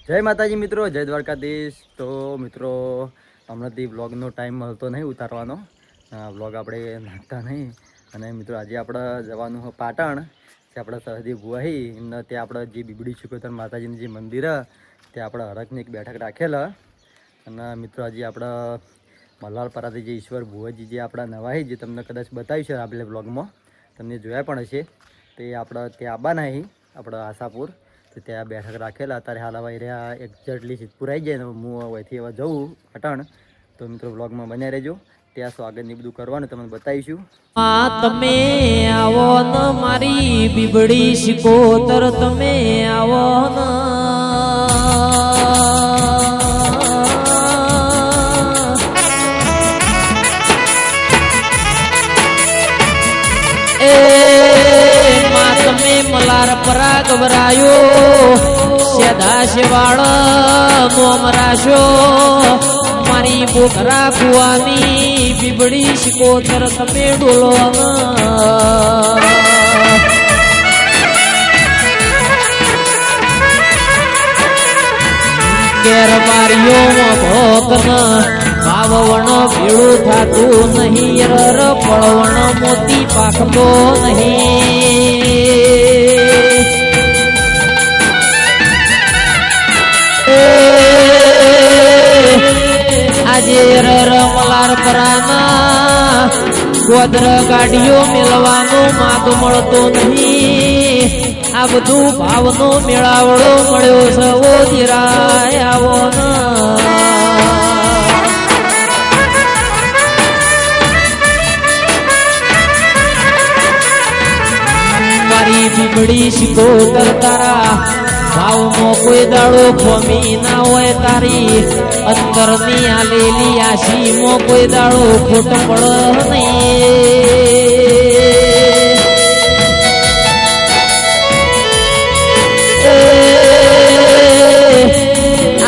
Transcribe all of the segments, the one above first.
જય માતાજી મિત્રો, જય દ્વારકાધીશ. તો મિત્રો હમણાંથી બ્લોગનો ટાઈમ મળતો નહીં ઉતારવાનો, બ્લોગ આપણે નાખતા નહીં. અને મિત્રો આજે આપણે જવાનું હોય પાટણ, જે આપણા સરહદી ગુવાહી એમને ત્યાં આપણે જે બીબડી શિકોતર માતાજીનું જે મંદિર ત્યાં આપણે હરકની એક બેઠક રાખેલા. અને મિત્રો આજે આપણે મલ્હારપરાથી જે ઈશ્વર ભુવાજી જે આપણા નવાહી જે તમને કદાચ બતાવ્યું છે આપણે બ્લોગમાં, તમને જોયા પણ હશે. તે આપણે ત્યાં આવવાના અહીં આપણે આશાપુર, તો ત્યાં બેઠક રાખેલા. અત્યારે હાલ હવે રહ્યા એક્ઝેક્ટલી સિદ્ધપુર આવી જાય ને હું અહીંથી હવે જવું પાટણ. તો મિત્રો બ્લોગમાં બન્યા રહેજો, ત્યાં સ્વાગતની બધું કરવાનું તમને બતાવીશું. તમે આવો ને મારી બીબડી શિકોતર, તમે આવો ને તમે મલ્હારપરા ગવરાયો સેધા શિવાળ મોમ રાશો, મારી બોકરા કુવાની બીબડી શિકોતર તમે ડોલો ઘેર બારીઓ ભોકન ભાવવણ ભેળું થાતું નહીં, રર ફળવણ મોતી પાકતો નહીં. આજે રર મલ્હારપરાના ગોદર ગાડીઓ મેળવાનો માગ મળતો નહીં. આ બધું ભાવનો મેળાવડો મળ્યો છે ઓ ધીરાય આવો મારી બીબડી શિકોતર, તારા ભાવમાં કોઈ દાડો ભમી ના હોય, તારી અંતરની આલેલી આશીમાં કોઈ દાડો ખોટ પડ નહીં.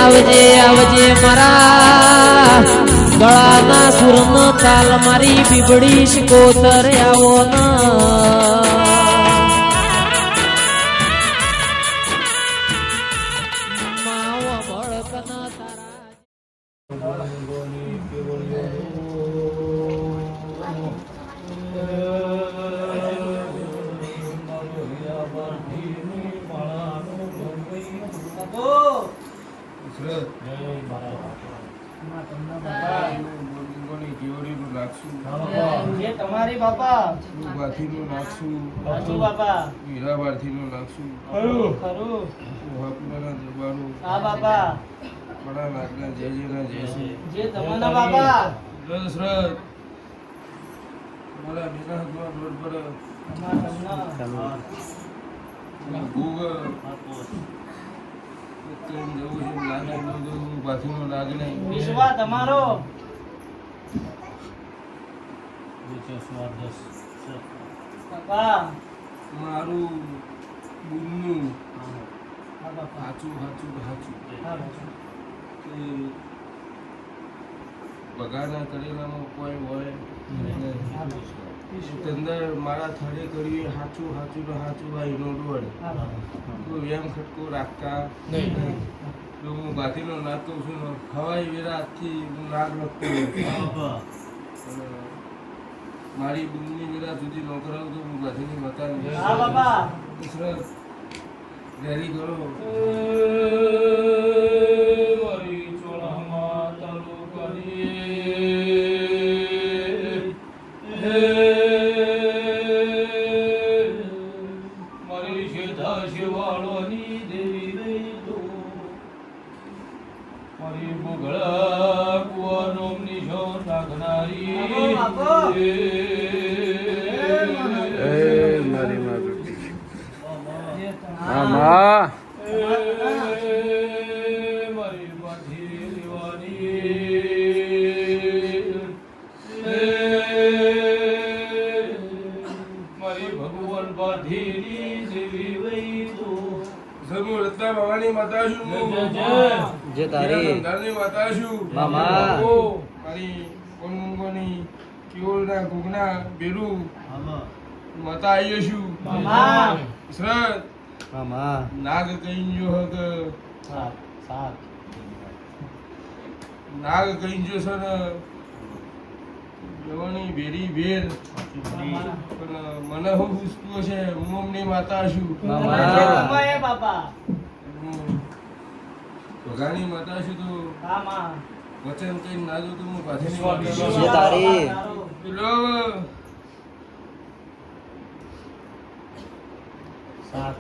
આવજે આવજે મારા ગળાના સુરનો તાલ, મારી બીબડી શિકોતર આવો ના તમારી બાપા બાથીનું નાખશું, બાપા હીરાબાથીનું નાખશું, ખરું હાપુરાના દરબારો હા બાપા બડા નાગના જય જયના જય છે જે તમારા બાપા દશરથ મારા બીના હાથમાં રોડ પર ભૂગ કેમ જવું છે લાગે હું બાથીનું લાગે નહીં વિશ્વા તમારો બાપા મારું બુનનું હા બાપા હાચું હાચું હાચું હા બાપા કે બગાના કરેલામાં કોઈ હોય અંદર મારા થડે કર્યું હાચું હાચું ને હાચું ભાઈ નો ડોળ કોઈ એમ ખટકો રાખતા નહીં. તો હું બાથીનો નાખતો છું ને હવાઈ વેરા હાથથી હું નાગ લખતો મારી બુનની વેરા સુધી નોકરાવું તો હું બાથીની મતા હા બાપા રેડી કરો મારી ચોળામાં તાલુ કરી મારી શેધા શિવાળોની દેવી લઈ દો, મારી બુગળા કુવાનો નિશો નાખનારી મારી માં મારી બાથી લેવાની મારી ભગવાન બાધીની દેવી વઈ તો સમૂહ રત્ના ભવાની માતા છું, જે તારી ધંધાની માતા છું મામા મારી કોનગોની કિઓલના ગુગના બેલું માતા આવીએ છું મામા સર મામા નાગ કઈ જો હગ સાત નાગ કઈ છે ને જવાની બેરી બેર પણ મને હું પૂછતું છે હું અમની માતા છું રમાય બાપા હું ભગાની માતા છું તો હા માં વચન કઈ ના જો તો હું પાછળની જે તારી પેલો સાત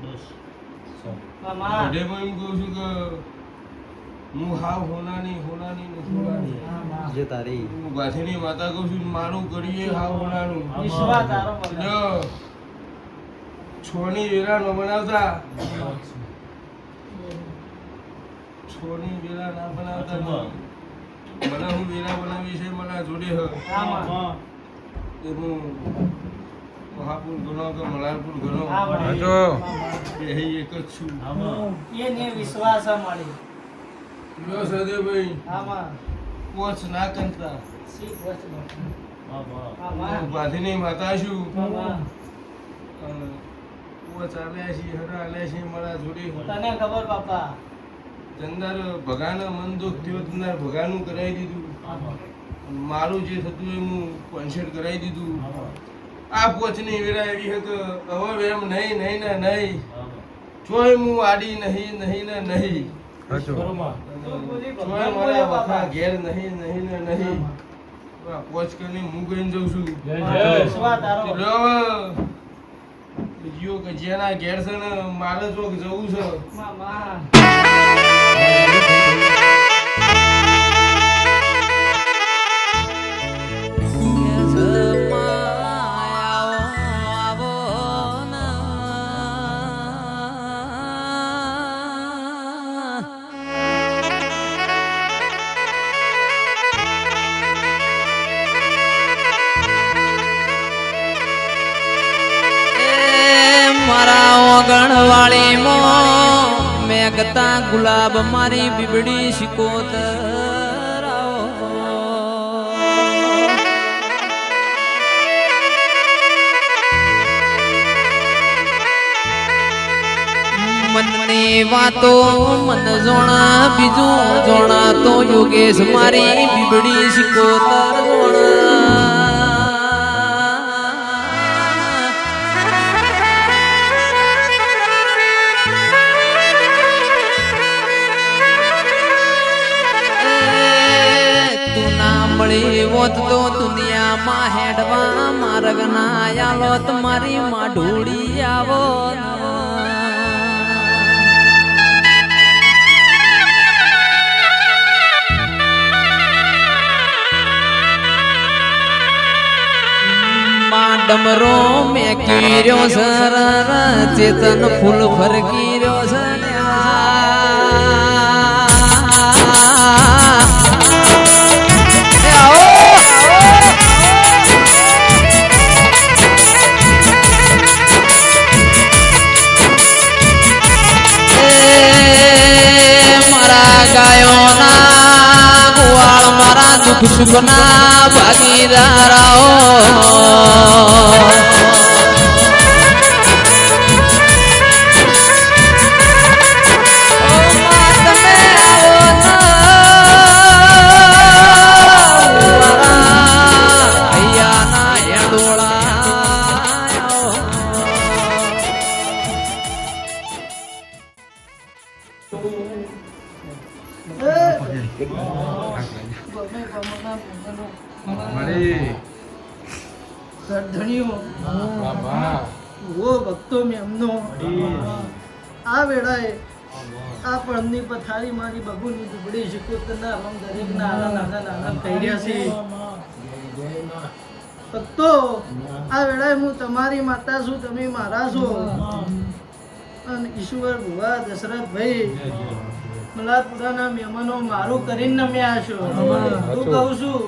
દસ માં બધે એમ કહું છું કે હું હાવ હોનાની હોનાની ને હોનાની જે તારી હું ગાંધીની માતા કહું છું મારું કરીએ હાવ હોનાનું વિશ્વા તારો મગન. જો છોની વેરા ન બનાવતા છોની વેરા ના બનાવતા મને હું વેરા બનાવી છે મને જોડે હ હા માં એ હું મહાપુર ગણો કે મલારપુર ગણો હા માં. બે એક જ છું એને વિશ્વાસ મળી લ્યો સદેવભાઈ હા માં પોચ ના કરતા શીખ વસ્તુ હા હું માં ગાંધીની માતા છું હા માં પોચ આલ્યા છે હરા આલ્યા છે મારા જોડે તને ખબર બાપા જંદાર ભગાના મન દુઃખ થયો જંદાર ભગાનું કરાવી દીધું મારું જે થતું એ હું કોન્સર્ટ કરાવી દીધું આ પોચની વેરા એવી હતી હવે એમ નહીં નહીં ને નહીં જોઈ હું આડી નહીં નહીં ને નહીં જોઈ મારા વખા ઘેર નહીં નહીં ને નહીં આ પોચ કરીને હું ગઈને જઉં છું વિશ્વા તારો જીઓ કે જેના ઘેર છે ને મારે ચોક જવું છે માં માં ગણવાળી મેઘતા ગુલાબ મારી બીબડી શિકોતર મનની વાતો મન જોણા બીજું જોણા તો યોગેશ મારી બીબડી શિકોતર જોણા મળી હોત તો દુનિયામાં હેડવા માર્ગ ના આલો તમારી માઢોડી આવો ડમરો મેં કીર્યો સર ચેતન ફૂલ ફરકી રહ્યો છે સુખ સુખના ભક્તો મેમનો આ વેળાએ આ પળની પથારી મારી બબુની દુબળી શિકોતરના રમ દરેકના નાના નાના કહી રહ્યા છે ભક્તો આ વેળાએ હું તમારી માતા છું તમે મારા છો અને ઈશ્વર ભુવા દશરથભાઈ મલારપુરાના મહેમાનો મારું કરીને નમ્યા છો હું કહું છું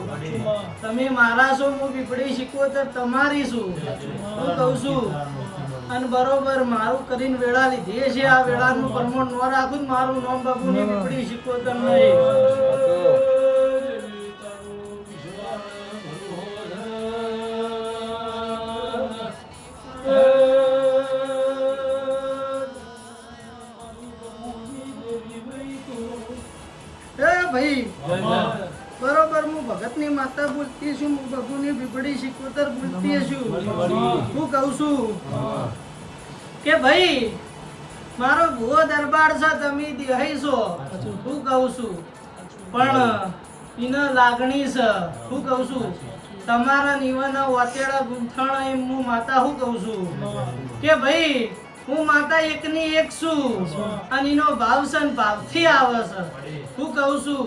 તમે મારા છો હું પીપળી શિકોતર તમારી છું હું કહું છું અને બરોબર મારું કરીને વેળા લીધી છે આ વેળાનું પ્રમાણ ન રાખું મારું નામ બાબુની પીપળી શિકોતર નહીં ભાઈ બરોબર હું ભગતની માતા બોલતી છું, હું બબુની બીબડી શિકોતર બોલતી છું. હું કહું છું કે ભાઈ મારો ભૂવો દરબાર છે, તમે દેહાઈ છો. હું કહું છું પણ એને લાગણી છે. હું કહું છું તમારા નીવાના વાતેડા ગુંથણ એમ હું માતા. હું કહું છું કે ભાઈ હું માતા એકની એક છું અને એનો ભાવ છે ને ભાવથી આવે છે. હું કહું છું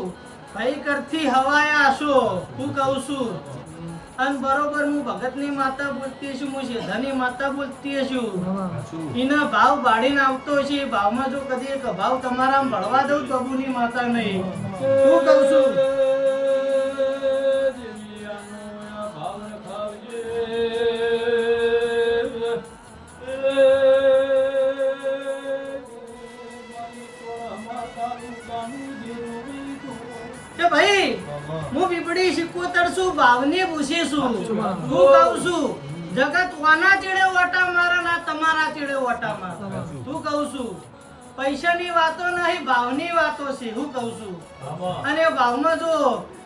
ભાઈ કરથી હવાયા છો. હું કહું છું અને બરોબર હું ભગતની માતા બોલતી છું, હું શેધાની માતા બોલતી છું. એના ભાવ બાળીને આવતો છે, એ ભાવમાં જો કદી એક ભાવ તમારા ભળવા દઉં બબુની માતા નહીં. હું કહું છું કે ભાઈ હું બીબડી શિકોતર છું, ભાવની ભૂસી છું. હું કહું છું જગત વાના ચેડે ઓટા મારા ના તમારા ચેડે ઓટા મારા. હું કહું છું પૈસાની વાતો નહીં, ભાવની વાતો છે. હું કહું છું અને ભાવમાં જો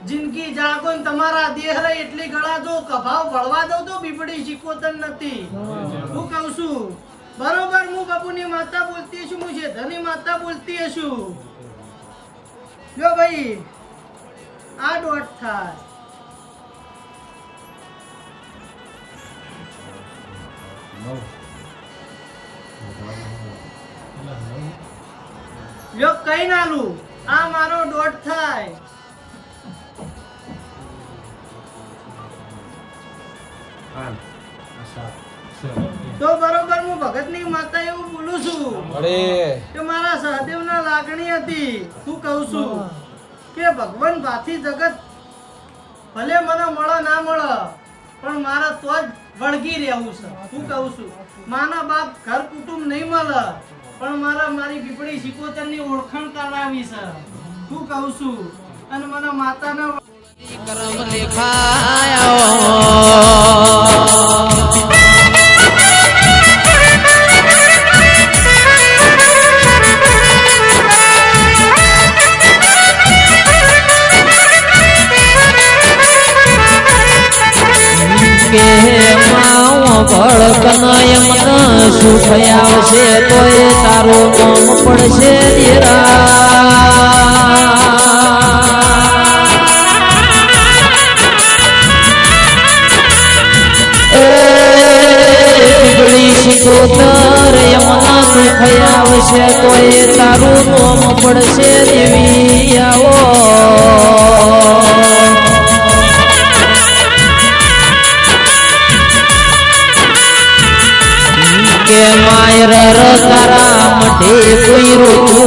જિંદગી જાગો ને તમારા દેહ રહે એટલી ગળા જો કભાવ ભળવા દઉં તો બીબડી શિકોતર નથી. હું કહું છું બરોબર હું બાપુની માતા બોલતી છું, હું શેઠાની માતા બોલતી છું. જો ભાઈ આ દોઢ થાય યો કઈ નાલું આ મારો દોઢ થાય. તો બરોબર હું ભગતની માતા એવું બોલું છું કે મારા સહદેવના લાગણી હતી. હું કહું છું કે ભગવાન ભાથી જગત ભલે મને મળે ના મળે પણ મારા તો જ વળગી રહેવું છે. હું કહું છું માના બાપ ઘર કુટુંબ નહીં મળે પણ મારી બીબડી શિકોતરની ઓળખાણ કરાવી છે. હું કહું છું અને મને માતાના કરમ દેખાયો ભળકનાય મન સુખ આવશે તોય તારું નામ પડશે શિકોતર યમના સુખ આવશે તોય તારું નામ પડશે દેવી. આવો માયર તારા મઢે કોઈ રોજો